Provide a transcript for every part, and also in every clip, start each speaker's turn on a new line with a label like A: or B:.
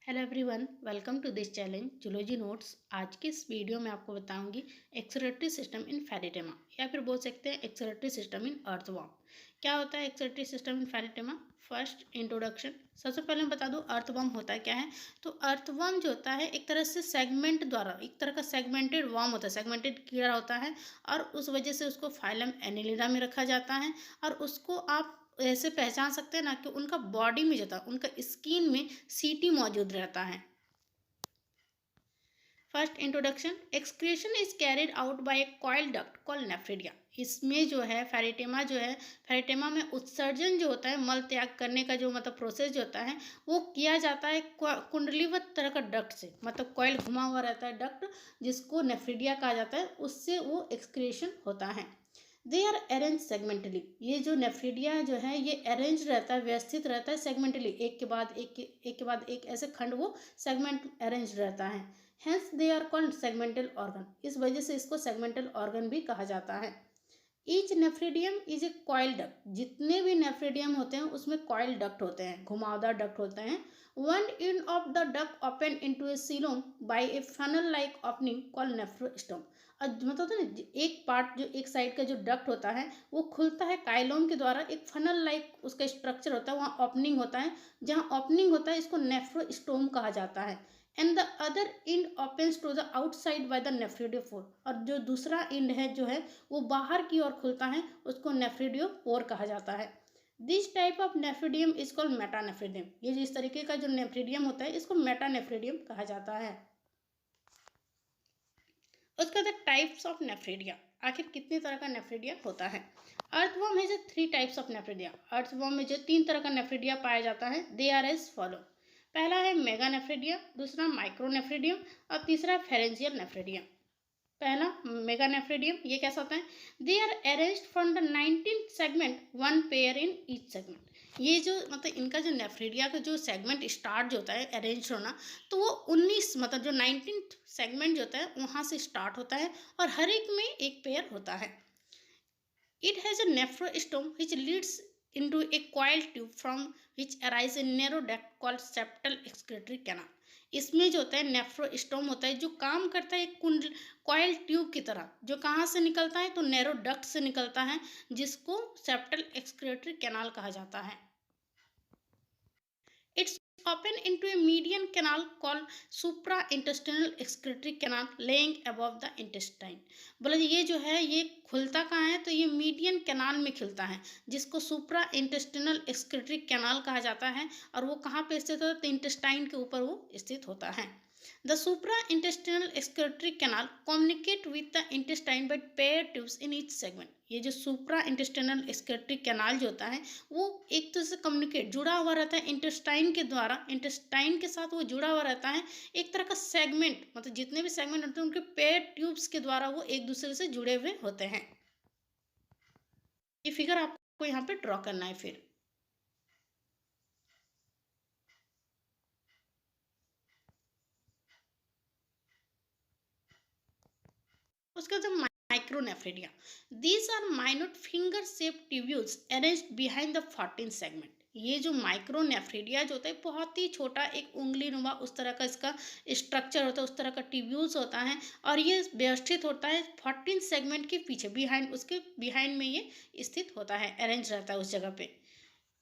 A: Hello everyone, welcome to this challenge zoology notes. आज की इस वीडियो में आपको बताऊंगी एक्सक्रीटरी सिस्टम इन फेरिटेमा, या फिर बोल सकते हैं एक्सक्रीटरी सिस्टम इन अर्थवॉर्म। क्या होता है excretory system in Pheretima? First introduction. सबसे पहले मैं बता दूं अर्थवॉर्म होता क्या है। तो अर्थवॉर्म जो होता है एक तरह से सेगमेंट द्वारा, एक तरह का सेगमेंटेड वर्म होता है, सेगमेंटेड कीड़ा होता है, और उस वजह से उसको फाइलम एनिलिडा में रखा जाता है। और उसको आप ऐसे पहचान सकते हैं ना कि उनका बॉडी में जो था, उनका स्किन में सीटी मौजूद रहता है। First introduction. Excretion is carried out by A coil duct called nephridia. इसमें जो है फेरिटेमा जो है, फेरिटेमा में उत्सर्जन जो होता है, मल त्याग करने का जो मतलब प्रोसेस जो होता है वो किया जाता है कुंडलीवत तरह का डक्ट से, मतलब कॉइल घुमा हुआ रहता है डक्ट, जिसको नेफ्रिडिया कहा जाता है, उससे वो एक्सक्रीशन होता है। They are arrange segmentally. ये जो नेफ्रिडिया जो है ये अरेंज रहता है, व्यवस्थित रहता है सेगमेंटली, एक के बाद एक के बाद एक ऐसे खंड वो सेगमेंट अरेंज रहता है। Hence they are called segmental organ. इस वजह से इसको सेगमेंटल ऑर्गन भी कहा जाता है। Each nephridium is a coil duct. जितने भी नेफ्रिडियम होते हैं उसमें कॉइल डक्ट होते हैं, घुमावदार डक्ट होते हैं। One end of the duct open into a coelom by a funnel like opening called nephrostome. और मतलब होता है ना, एक पार्ट जो एक साइड का जो डक्ट होता है वो खुलता है काइलोम के द्वारा, एक फनल लाइक उसका स्ट्रक्चर होता है, वहाँ ओपनिंग होता है। जहाँ ओपनिंग होता है इसको नेफ्रोस्टोम कहा जाता है। And the other end opens to the outside by the nephridiopore. और जो दूसरा इंड है जो है वो बाहर की ओर खुलता है, उसको नेफ्रिडियोपोर कहा जाता है। This type of nephridium is called metanephridium. ये जिस तरीके का जो नेफ्रिडियम होता है इसको मेटानेफ्रिडियम कहा जाता है। उसके बाद टाइप्स ऑफ नेफ्रिडिया। आखिर कितने तरह का नेफ्रिडिया होता है? अर्थवॉर्म है जो 3 टाइप्स ऑफ नेफ्रिडिया। अर्थवॉर्म में जो 3 तरह का नेफ्रिडिया पाया जाता है, दे आर एज फॉलो। पहला है मेगा नेफ्रिडियम, दूसरा माइक्रो नेफ्रिडियम, और तीसरा फेरेंजियल नेफ्रिडियम। पहला मेगा नेफ्रिडियम, ये कैसा होता है? They are arranged from the 19 segment, one pair in each segment. ये जो मतलब इनका जो नेफ्रिडिया का जो सेगमेंट स्टार्ट जो होता है अरेंज होना, तो वो 19 मतलब जो 19 सेगमेंट जो होता है वहाँ से स्टार्ट होता है, और हर एक में एक पेयर होता है। It has a nephrostome which leads into a coil tube from which arise a narrow duct called septal excretory canal. इसमें जो होता है नेफ्रोस्टोम होता है जो काम करता है एक कुंड कॉयल ट्यूब की तरह, जो कहाँ से निकलता है तो नैरो डक्ट से निकलता है, जिसको सेप्टल एक्सक्रीटरी कैनाल कहा जाता है। It's open into a median canal called supraintestinal excretory canal laying above the intestine. बोला ये जो है ये खुलता कहाँ है? तो ये मीडियन कैनाल में खिलता है, जिसको सुप्रा इंटेस्टिनल एक्सक्रीटरी कैनाल कहा जाता है। और वो कहाँ पे स्थित होता है? तो इंटेस्टाइन के ऊपर वो स्थित होता है। The supraintestinal excretory canal communicate with the intestine by paired tubes in each segment. ये जो सुप्रा इंटेस्टाइनल एक्सक्रीटरी कैनाल जो होता है वो एक दूसरे से कम्युनिकेट, जुड़ा हुआ रहता है इंटेस्टाइन के द्वारा, इंटेस्टाइन के साथ वो जुड़ा हुआ रहता है। एक तरह का सेगमेंट, मतलब जितने भी सेगमेंट होते हैं उनके पेयर ट्यूब्स के द्वारा वो एक दूसरे से जुड़े हुए होते हैं। ये फिगर आपको यहाँ पे ड्रॉ करना है। फिर उसका जो micronephridia, these are minute finger shape tubules arranged behind the 14 segment. ये जो माइक्रोनेफ्रिडिया जो होता है बहुत ही छोटा, एक उंगली नुमा उस तरह का इसका स्ट्रक्चर होता है, उस तरह का ट्यूब्यूल्स होता है, और ये व्यवस्थित होता है 14 सेगमेंट के पीछे, बिहाइंड, उसके बिहाइंड में ये स्थित होता है, अरेंज रहता है उस जगह पे।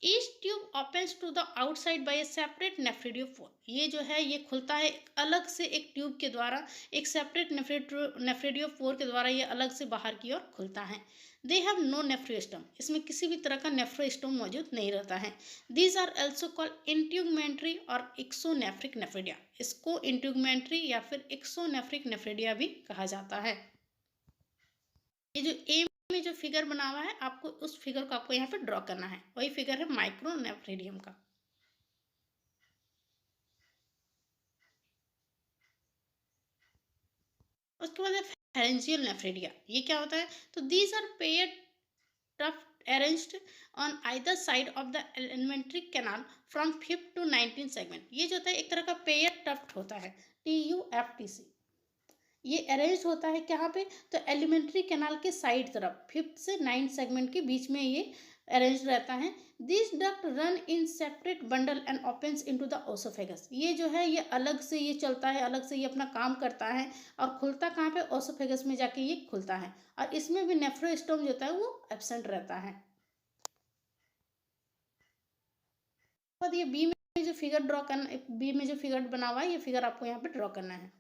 A: Each tube opens to the outside by a separate nephridiopore. ये जो है ये खुलता है अलग से एक ट्यूब के द्वारा, एक सेपरेट नेफ्रिडियोफोर के द्वारा ये अलग से बाहर की ओर खुलता है। They have no nephrostome. इसमें किसी भी तरह का नेफ्रियोस्टम मौजूद नहीं रहता है। दीज आर ऑल्सो कॉल्ड इंट्यूगमेंट्री और एक्सोनेफ्रिक नेफ्रिडिया। इसको इंट्यूगमेंट्री या फिर एक्सोनेफ्रिक नेफ्रिडिया भी कहा जाता है। ये जो ए में जो फिगर बना हुआ है, आपको उस फिगर को आपको यहाँ पे ड्रॉ करना है, वही फिगर है माइक्रोनेफ्रिडियम का। उसके बाद है फेरेंजियल नेफ्रिडिया। ये क्या होता है? तो these are pair tuft arranged on either side of the alimentary canal from 5 to 19 segment. ये जो होता है एक तरह का पेयर टफ्ट होता है, TUFTC। ये अरेंज होता है कहाँ पे? तो एलिमेंट्री कैनाल के साइड तरफ 5 से 9 सेगमेंट के बीच में ये अरेंज रहता है। This duct run in separate bundle and opens into the oesophagus. ये जो है ये अलग से ये चलता है, अलग से ये अपना काम करता है और खुलता कहाँ पे, ओसोफेगस में जाके ये खुलता है। और इसमें भी नेफ्रोस्टोम जो होता है वो एब्सेंट रहता है। बाद ये बी में जो फिगर ड्रॉ करना, बी में जो फिगर बना हुआ है ये फिगर आपको यहाँ पे ड्रॉ करना है।